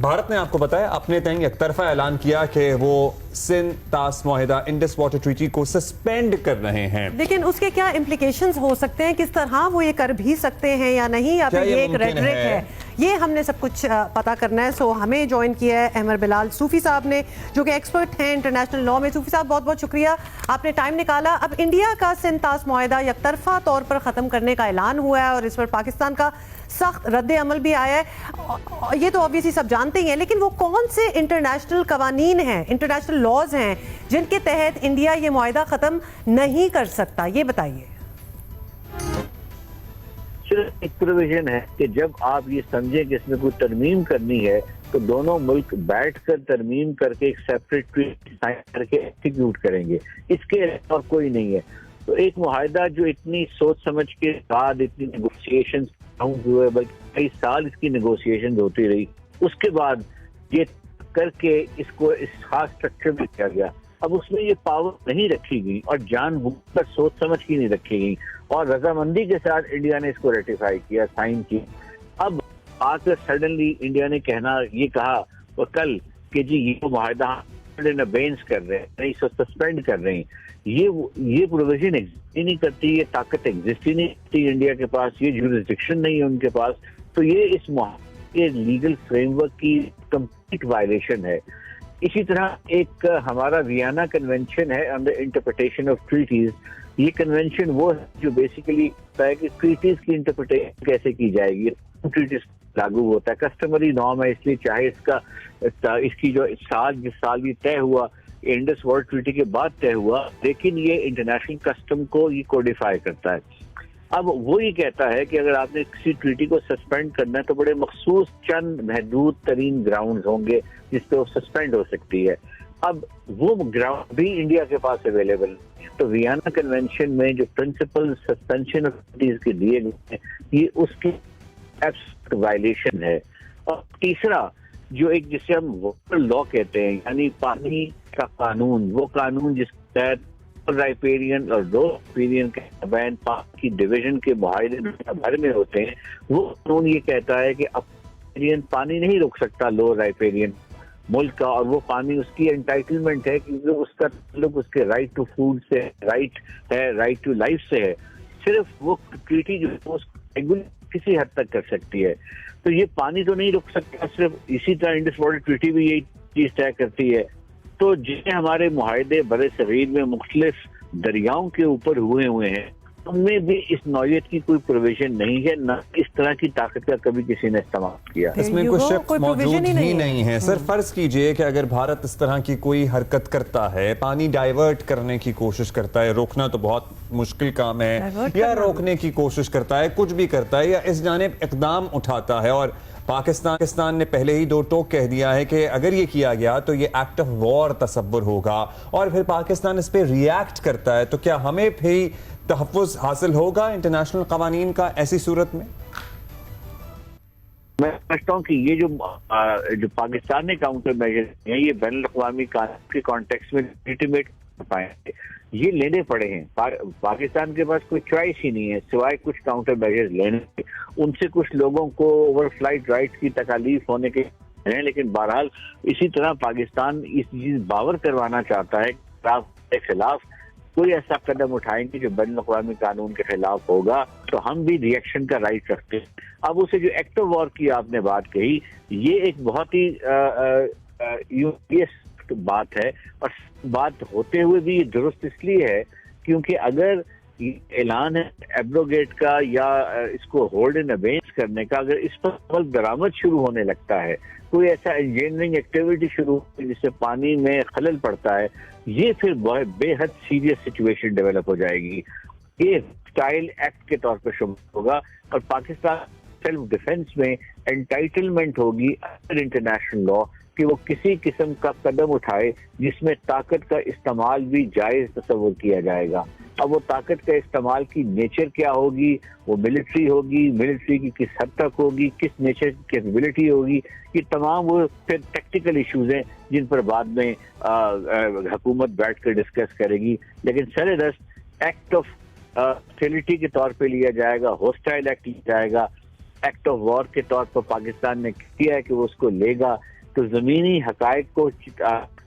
بھارت نے آپ کو بتایا اپنے تئیں یک طرفہ اعلان کیا کہ وہ سندھ طاس معاہدہ انڈس واٹر ٹریٹی کو سسپینڈ کر رہے ہیں، لیکن اس کے کیا امپلیکیشنز ہو سکتے ہیں؟ کس طرح وہ یہ کر بھی سکتے ہیں یا نہیں، یا پھر یہ ایک ریٹرک ہے؟ یہ ہم نے سب کچھ پتا کرنا ہے. سو ہمیں جوائن کیا ہے احمد بلال صوفی صاحب نے، جو کہ ایکسپرٹ ہیں انٹرنیشنل لاء میں. صوفی صاحب بہت بہت شکریہ، آپ نے ٹائم نکالا. اب انڈیا کا سندھ طاس معاہدہ یک طرفہ طور پر ختم کرنے کا اعلان ہوا ہے اور اس پر پاکستان کا سخت رد عمل بھی آیا ہے. یہ تو obviously سب جانتے ہی ہیں، لیکن وہ کون سے انٹرنیشنل قوانین ہیں، انٹرنیشنل لاز ہیں جن کے تحت انڈیا یہ معاہدہ ختم نہیں کر سکتا؟ یہ بتائیے. صرف ایک پروویژن ہے کہ جب آپ یہ سمجھیں کہ اس میں کوئی ترمیم کرنی ہے تو دونوں ملک بیٹھ کر ترمیم کر کے ایک سیپریٹ ٹریٹی سائن کر کے ایکسیکیوٹ کریں گے. اس کے اور کوئی نہیں ہے. تو ایک معاہدہ جو اتنی سوچ سمجھ کے بعد اتنی نیگوسیشن ہوئے، بلکہ کئی سال اس کی نیگوسیشن ہوتی رہی، اس کے بعد یہ کر کے اس کو اس خاص اسٹرکچر میں کیا گیا. اب اس میں یہ پاور نہیں رکھی گئی اور جان بوجھ کر سوچ سمجھ کی نہیں رکھی گئی، اور رضامندی کے ساتھ انڈیا نے اس کو ریٹیفائی کیا، سائن کی. اب آ کر سڈنلی انڈیا نے یہ کہا اور کل کہ جی یہ معاہدہ بینس کر رہے ہیں، نہیں سسپینڈ کر رہے ہیں. یہ پروویژن ایگزسٹ ہی نہیں کرتی، یہ طاقت ایگزسٹ ہی نہیں کرتی انڈیا کے پاس، یہ جورسڈکشن نہیں ہے ان کے پاس. تو یہ اس معاہدے کے لیگل فریم ورک کی کمپلیٹ وائلیشن ہے. اسی طرح ایک ہمارا ویانا کنونشن ہے انڈر انٹرپریٹیشن آف ٹریٹیز. یہ کنونشن وہ ہے جو بیسیکلی ہوتا ہے کہ ٹریٹیز کی انٹرپریٹیشن کیسے کی جائے گی. ٹریٹیز لاگو ہوتا ہے، کسٹمری نارم ہے، اس لیے چاہے اس کی جو جس سال یہ طے ہوا انڈس واٹر ٹریٹی کے بعد طے ہوا، لیکن یہ انٹرنیشنل کسٹم کو یہ کوڈیفائی کرتا ہے. اب وہ یہ کہتا ہے کہ اگر آپ نے کسی ٹریٹی کو سسپینڈ کرنا ہے تو بڑے مخصوص چند محدود ترین گراؤنڈز ہوں گے جس پہ وہ سسپینڈ ہو سکتی ہے. اب وہ گراؤنڈ بھی انڈیا کے پاس اویلیبل. تو ویانا کنونشن میں جو پرنسپل سسپینشن آف ٹریٹیز کے دیے گئے ہیں، یہ اس کی ایبسولوٹ وائلیشن ہے. اور تیسرا جو ایک جسے ہم واٹر لا کہتے ہیں، یعنی پانی کا قانون، وہ قانون جس کے تحت رائپیرین اور لو رائپیرین کے مابین پانی کی ڈویژن کے معاہدے بھر میں ہوتے ہیں، وہ قانون یہ کہتا ہے کہ پانی نہیں روک سکتا لو رائپیرین ملک کا، اور وہ پانی اس کی انٹائٹلمنٹ ہے کیونکہ اس کا تعلق اس کے رائٹ ٹو فوڈ سے رائٹ ٹو لائف سے ہے. صرف وہ ٹریٹی جو کسی حد تک کر سکتی ہے. تو یہ پانی تو نہیں روک سکتا صرف. اسی طرح انڈس واٹر ٹریٹی بھی یہی چیز طے کرتی ہے. تو جتنے ہمارے معاہدے برِ صغیر میں مختلف دریاؤں کے اوپر ہوئے ہیں، ان میں بھی اس نوعیت کی کوئی پروویژن نہیں ہے، نہ اس طرح کی طاقت کا کبھی کسی نے استعمال کیا. اس میں کوئی شک موجود ہی نہیں ہے. سر فرض کیجئے کہ اگر بھارت اس طرح کی کوئی حرکت کرتا ہے، پانی ڈائیورٹ کرنے کی کوشش کرتا ہے، روکنا تو بہت مشکل کام ہے، یا روکنے کی کوشش کرتا ہے، کچھ بھی کرتا ہے، یا اس جانب اقدام اٹھاتا ہے، اور پاکستان نے پہلے ہی دو ٹوک کہہ دیا ہے کہ اگر یہ کیا گیا تو یہ ایکٹ آف وار تصور ہوگا، اور پھر پاکستان اس پہ ری ایکٹ کرتا ہے، تو کیا ہمیں بھی تحفظ حاصل ہوگا انٹرنیشنل قوانین کا ایسی صورت میں؟ میں سمجھتا ہوں کہ یہ جو پاکستان نے کاؤنٹر میجر ہیں، یہ بین الاقوامی قانون کے کانٹیکس میں لیجیٹیمیٹ کر پائے ہیں، یہ لینے پڑے ہیں. پاکستان کے پاس کوئی چوائس ہی نہیں ہے سوائے کچھ کاؤنٹر میجر لینے کے. ان سے کچھ لوگوں کو اوور فلائٹ رائٹس کی تکالیف ہونے کے ہیں، لیکن بہرحال اسی طرح پاکستان اس چیز باور کروانا چاہتا ہے کہ خلاف کوئی ایسا قدم اٹھائیں گے جو بین الاقوامی قانون کے خلاف ہوگا تو ہم بھی ری ایکشن کا رائٹ رکھتے ہیں. اب اسے جو ایکٹ آف وار کی آپ نے بات کہی، یہ ایک بہت ہی بات ہے، اور بات ہوتے ہوئے بھی یہ درست اس لیے ہے کیونکہ اگر اعلان ہے ایبروگیٹ کا یا اس کو ہولڈ ان ابینس کرنے کا، اگر اس پر عمل درآمد شروع ہونے لگتا ہے، کوئی ایسا انجینئرنگ ایکٹیویٹی شروع ہوتی ہے جس سے پانی میں خلل پڑتا ہے، یہ پھر بے حد سیریس سچویشن ڈیولپ ہو جائے گی. یہ اسٹائل ایکٹ کے طور پر شامل ہوگا، اور پاکستان سیلف ڈیفنس میں انٹائٹلمنٹ ہوگی انڈر انٹرنیشنل لا کہ وہ کسی قسم کا قدم اٹھائے جس میں طاقت کا استعمال بھی جائز تصور کیا جائے گا. اب وہ طاقت کا استعمال کی نیچر کیا ہوگی، وہ ملٹری ہوگی، ملٹری کی کس حد تک ہوگی، کس نیچر کی کیپیبلٹی ہوگی، یہ تمام وہ پھر ٹیکٹیکل ایشوز ہیں جن پر بعد میں حکومت بیٹھ کر ڈسکس کرے گی. لیکن سر دست ایکٹ آف ہاسٹیلٹی کے طور پہ لیا جائے گا، ہوسٹائل ایکٹ لیا جائے گا، ایکٹ آف وار کے طور پر پاکستان نے کیا ہے کہ وہ اس کو لے گا، تو زمینی حقائق کو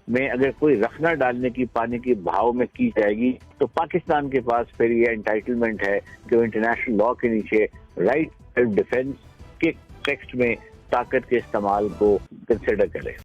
میں اگر کوئی رکھنا ڈالنے کی پانی کی بہاؤ میں کی جائے گی تو پاکستان کے پاس پھر یہ انٹائٹلمنٹ ہے کہ وہ انٹرنیشنل لاء کے نیچے رائٹ سیلف ڈیفینس کے ٹیکسٹ میں طاقت کے استعمال کو کنسیڈر کرے.